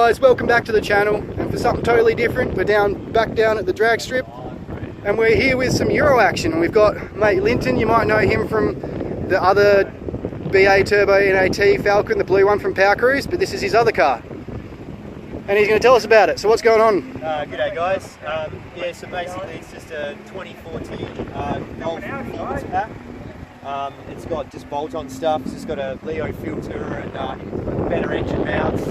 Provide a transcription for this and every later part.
guys, welcome back to the channel, and for something totally different, we're back down at the drag strip, and we're here with some Euro action. We've got mate Linton. You might know him from the other BA Turbo NAT Falcon, the blue one from Power Cruise, but this is his other car, and he's going to tell us about it. So what's going on? G'day guys. Yeah, so basically it's just a 2014 Golf performance pack. It's got just bolt-on stuff. It's got a Leo filter and better engine mounts,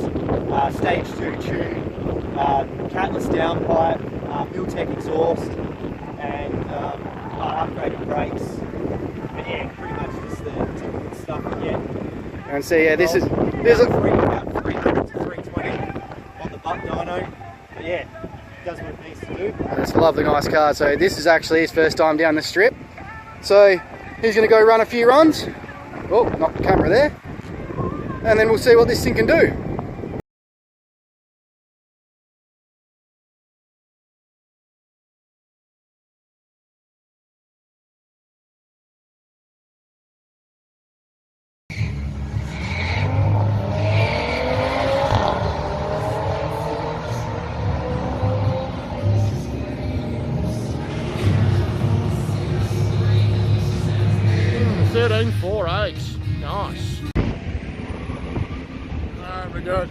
stage 2 tune, catless downpipe, Miltech exhaust, and upgraded brakes. But yeah, pretty much just the typical stuff you get. And so yeah, there's about 300 to 320 on the butt dyno. But yeah, it does what it needs to do. It's a lovely nice car. So this is actually his first time down the strip. So he's going to go run a few runs. Oh, knocked the camera there. And then we'll see what this thing can do. Nice. Alright, we got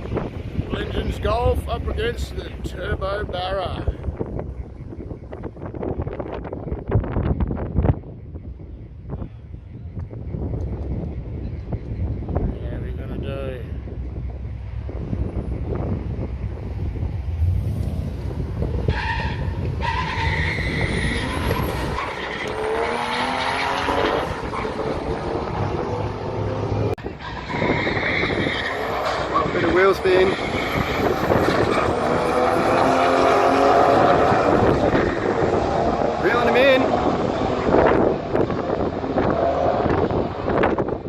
Linton's Golf up against the Turbo Barra. How are we gonna do? Bit of wheel spin. Reeling him in.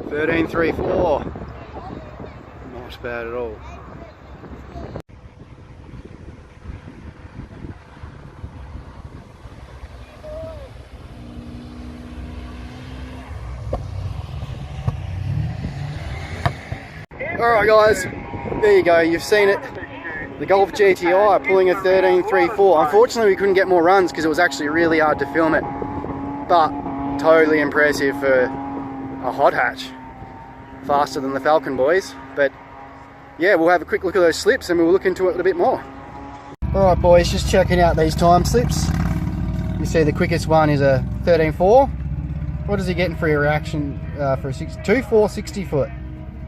13.34. Not bad at all. Alright guys, there you go, you've seen it. The Golf GTI pulling a 13.34. Unfortunately we couldn't get more runs because it was actually really hard to film it. But totally impressive for a hot hatch. Faster than the Falcon boys. But yeah, we'll have a quick look at those slips and we'll look into it a little bit more. Alright boys, just checking out these time slips. You see the quickest one is a 13.4. What is he getting for a reaction for a 2.4 60 foot?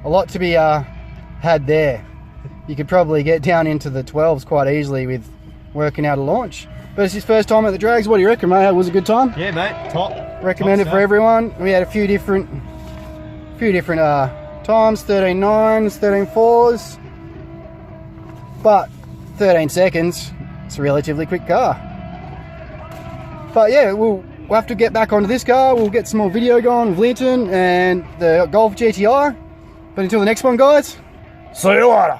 A lot to be had there. You could probably get down into the 12s quite easily with working out a launch. But it's his first time at the drags. What do you reckon, mate? It was a good time? Yeah, mate. Top. Recommended for everyone. We had a few different times, 13.9s, 13.4s. But 13 seconds, it's a relatively quick car. But yeah, we'll have to get back onto this car. We'll get some more video going with Linton and the Golf GTI. But until the next one, guys, see you later.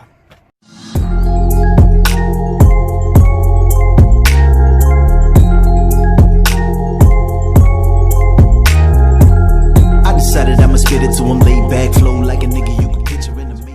I decided I'ma spit it to him, laid back flow.